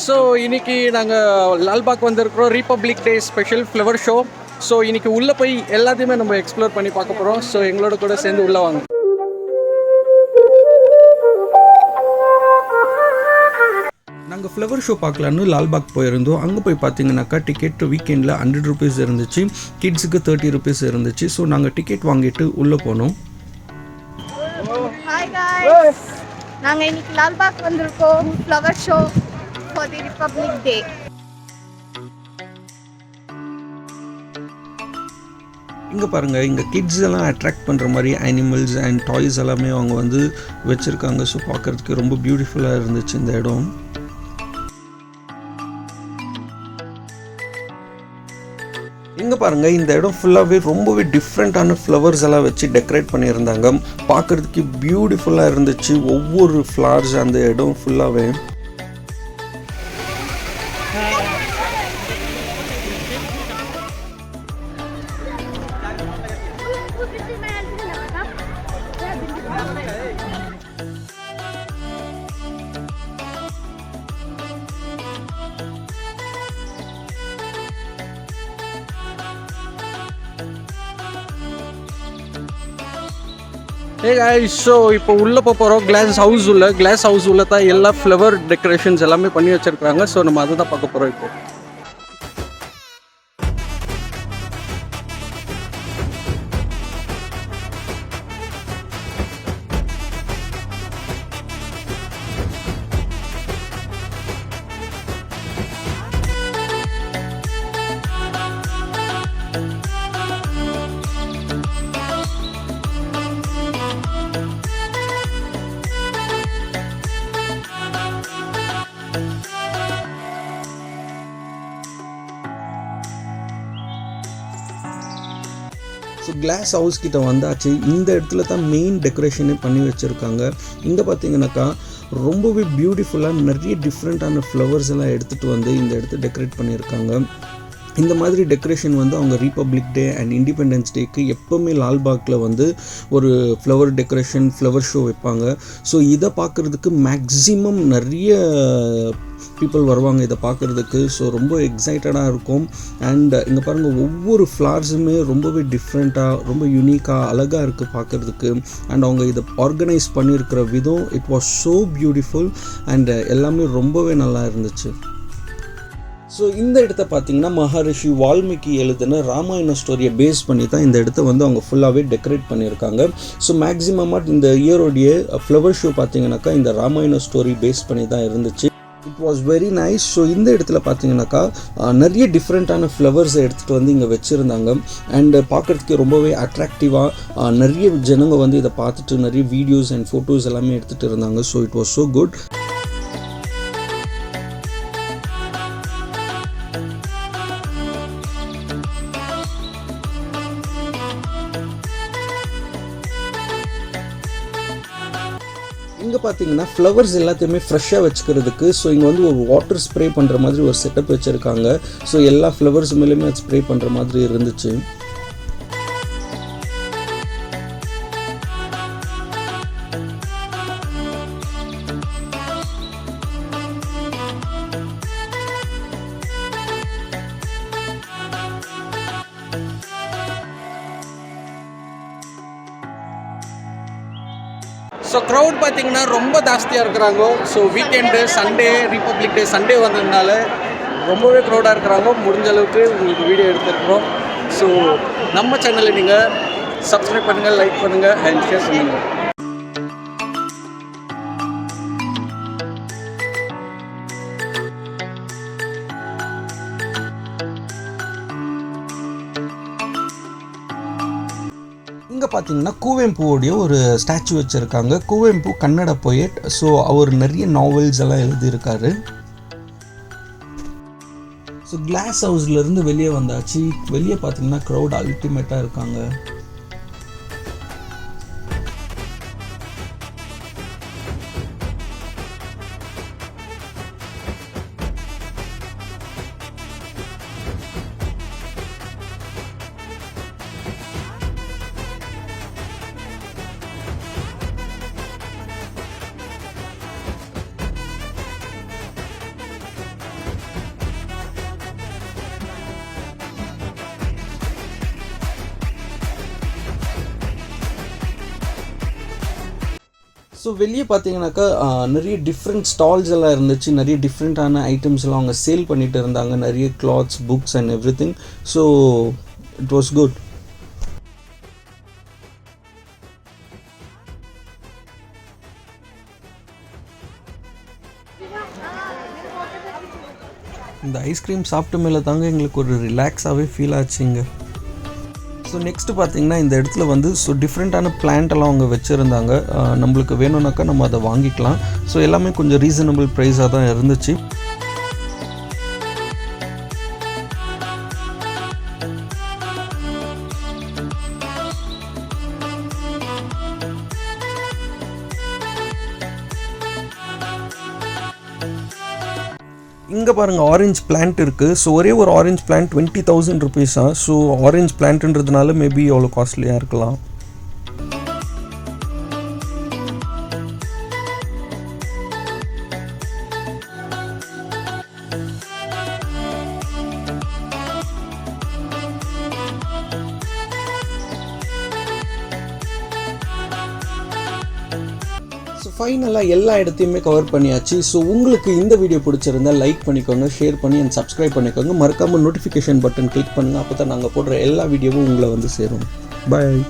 So இன்றைக்கி நாங்கள் லால்பாக் வந்திருக்கிறோம். Republic day special flower show. So இன்றைக்கி உள்ளே போய் எல்லாத்தையுமே நம்ம எக்ஸ்ப்ளோர் பண்ணி பார்க்க போகிறோம். ஸோ எங்களோட கூட சேர்ந்து உள்ளே வாங்க. நாங்கள் ஃப்ளவர் ஷோ பார்க்கலான்னு லால்பாக் போயிருந்தோம். அங்கே போய் பார்த்தீங்கன்னாக்கா டிக்கெட் வீக்கெண்டில் 100 rupees இருந்துச்சு, கிட்ஸுக்கு 30 rupees இருந்துச்சு. ஸோ நாங்கள் டிக்கெட் வாங்கிட்டு உள்ளே போனோம். ஹாய் गाइस, நாங்கள் இன்னைக்கு லால்பாக் வந்திருக்கோம் flower show for the republic day. இங்கே பாருங்கள், இங்கே கிட்ஸ் எல்லாம் அட்ராக்ட் பண்ணுற மாதிரி அனிமல்ஸ் அண்ட் டாய்ஸ் எல்லாமே அவங்க வந்து வச்சுருக்காங்க. ஸோ பார்க்குறதுக்கு ரொம்ப பியூட்டிஃபுல்லாக இருந்துச்சு இந்த இடம். இங்கே பாருங்கள், இந்த இடம் ஃபுல்லாகவே ரொம்பவே டிஃப்ரெண்ட்டான ஃப்ளவர்ஸ் எல்லாம் வச்சு டெக்கரேட் பண்ணியிருந்தாங்க. பார்க்குறதுக்கு பியூட்டிஃபுல்லாக இருந்துச்சு ஒவ்வொரு ஃப்ளவர்ஸ் அந்த இடம் ஃபுல்லாகவே. ஹே गाइस, ஸோ இப்போ உள்ளே போகிறோம். கிளாஸ் ஹவுஸ் உள்ள தான் எல்லா ஃப்ளவர் டெக்கரேஷன்ஸ் எல்லாமே பண்ணி வச்சுருக்காங்க. ஸோ நம்ம அதை தான் பார்க்க போகிறோம் இப்போ. ஸோ கிளாஸ் ஹவுஸ் கிட்ட வந்தாச்சு. இந்த இடத்துல தான் மெயின் டெக்கரேஷனே பண்ணி வச்சுருக்காங்க. இங்கே பார்த்தீங்கன்னாக்கா ரொம்பவே பியூட்டிஃபுல்லாக நிறைய டிஃப்ரெண்ட்டான ஃப்ளவர்ஸ் எல்லாம் எடுத்துகிட்டு வந்து இந்த இடத்த டெக்கரேட் பண்ணியிருக்காங்க. இந்த மாதிரி டெக்கரேஷன் வந்து அவங்க ரிபப்ளிக் டே அண்ட் இண்டிபெண்டன்ஸ் டேக்கு எப்போவுமே லால்பாக்கில் வந்து ஒரு ஃப்ளவர் டெக்கரேஷன் ஃப்ளவர் ஷோ வைப்பாங்க. ஸோ இதை பார்க்குறதுக்கு மேக்ஸிமம் நிறைய பீப்புள் வருவாங்க இதை பார்க்குறதுக்கு. ஸோ ரொம்ப எக்ஸைட்டடாக இருக்கும். அண்ட் இங்கே பாருங்கள், ஒவ்வொரு ஃப்ளவர்ஸுமே ரொம்பவே டிஃப்ரெண்ட்டாக ரொம்ப யூனிக்காக அழகாக இருக்குது பார்க்குறதுக்கு. அண்ட் அவங்க இதை ஆர்கனைஸ் பண்ணியிருக்கிற விதம் it was so beautiful and எல்லாமே ரொம்பவே நல்லா இருந்துச்சு. ஸோ இந்த இடத்த பார்த்தீங்கன்னா மகரிஷி வால்மீகி எழுதின ராமாயண ஸ்டோரியை பேஸ் பண்ணி தான் இந்த இடத்த வந்து அவங்க ஃபுல்லாகவே டெக்கரேட் பண்ணியிருக்காங்க. ஸோ மேக்ஸிமமாக இந்த இயரோடைய ஃப்ளவர் ஷோ பார்த்தீங்கன்னாக்கா இந்த ராமாயண ஸ்டோரி பேஸ் பண்ணி தான் இருந்துச்சு. It was very nice. So இந்த இடத்துல பார்த்தீங்கன்னாக்கா நிறைய டிஃப்ரெண்ட்டான ஃப்ளவர்ஸை எடுத்துகிட்டு வந்து இங்கே வச்சுருந்தாங்க. அண்ட் பார்க்குறதுக்கு ரொம்பவே அட்ராக்டிவாக நிறைய ஜனங்க வந்து இதை பார்த்துட்டு நிறைய வீடியோஸ் அண்ட் ஃபோட்டோஸ் எல்லாமே எடுத்துகிட்டு இருந்தாங்க. So it was so good. இங்கே பார்த்தீங்கன்னா ஃப்ளவர்ஸ் எல்லாத்தையுமே ஃப்ரெஷ்ஷாக வச்சுக்கிறதுக்கு ஸோ இங்கே வந்து ஒரு வாட்டர் ஸ்ப்ரே பண்ணுற மாதிரி ஒரு செட்டப் வச்சுருக்காங்க. ஸோ எல்லா ஃப்ளவர்ஸ் மேலேயுமே அது ஸ்ப்ரே பண்ணுற மாதிரி இருந்துச்சு. ஸோ க்ரௌட் பார்த்திங்கன்னா ரொம்ப ஜாஸ்தியாக இருக்கிறாங்க. ஸோ வீக்கெண்டு சண்டே ரிபப்ளிக் டே சண்டே வந்ததுனால ரொம்பவே க்ரௌடாக இருக்கிறாங்க. முடிஞ்ச அளவுக்கு உங்களுக்கு வீடியோ எடுத்துருக்குறோம். ஸோ நம்ம சேனலை நீங்கள் சப்ஸ்கிரைப் பண்ணுங்கள், லைக் பண்ணுங்கள் அண்ட் ஷேர் பண்ணுங்கள். இங்கே பார்த்தீங்கன்னா கூவெம்புவோடைய ஒரு ஸ்டாச்சு வச்சுருக்காங்க. கூவெம்பு கன்னட போயட். ஸோ அவர் நிறைய நாவல்ஸ் எல்லாம் எழுதியிருக்காரு. ஸோ கிளாஸ் ஹவுஸ்லேருந்து வெளியே வந்தாச்சு. வெளியே பார்த்தீங்கன்னா க்ரௌட் அல்டிமேட்டாக இருக்காங்க. ஸோ வெளியே பார்த்தீங்கன்னாக்கா நிறைய டிஃப்ரெண்ட் ஸ்டால்ஸ் எல்லாம் இருந்துச்சு, நிறைய டிஃப்ரெண்ட்டான ஐட்டம்ஸ்லாம் அவங்க சேல் பண்ணிட்டு இருந்தாங்க, நிறைய clothes, books and every thing. So it was good. இந்த ஐஸ்கிரீம் சாப்பிட்ட மேலே தாங்க எங்களுக்கு ஒரு ரிலாக்ஸாகவே ஃபீல் ஆச்சுங்க. ஸோ நெக்ஸ்ட்டு பார்த்தீங்கன்னா இந்த இடத்துல வந்து டிஃப்ரெண்ட்டான பிளான்ட்டெல்லாம் அவங்க வச்சுருந்தாங்க. நம்மளுக்கு வேணும்னாக்கா நம்ம அதை வாங்கிக்கலாம். ஸோ எல்லாமே கொஞ்சம் ரீசனபிள் ப்ரைஸாக தான் இருந்துச்சு. இங்கே பாருங்கள் ஆரஞ்ச் பிளான்ட் இருக்குது. ஸோ ஒரே ஒரு orange plant 20,000 rupees. So orange பிளான்ட்ன்றதுனால மேபி அவ்வளோ காஸ்ட்லியாக இருக்கலாம். ஸோ ஃபைனலாக எல்லா இடத்தையுமே கவர் பண்ணியாச்சு. ஸோ உங்களுக்கு இந்த வீடியோ பிடிச்சிருந்தால் லைக் பண்ணிக்கோங்க, ஷேர் பண்ணி அண்ட் சப்ஸ்கிரைப் பண்ணிக்கோங்க. மறக்காமல் நோட்டிஃபிகேஷன் பட்டன் கிளிக் பண்ணுங்கள். அப்போ தான் நாங்கள் போடுற எல்லா வீடியோவும் உங்களை வந்து சேரும். பாய்.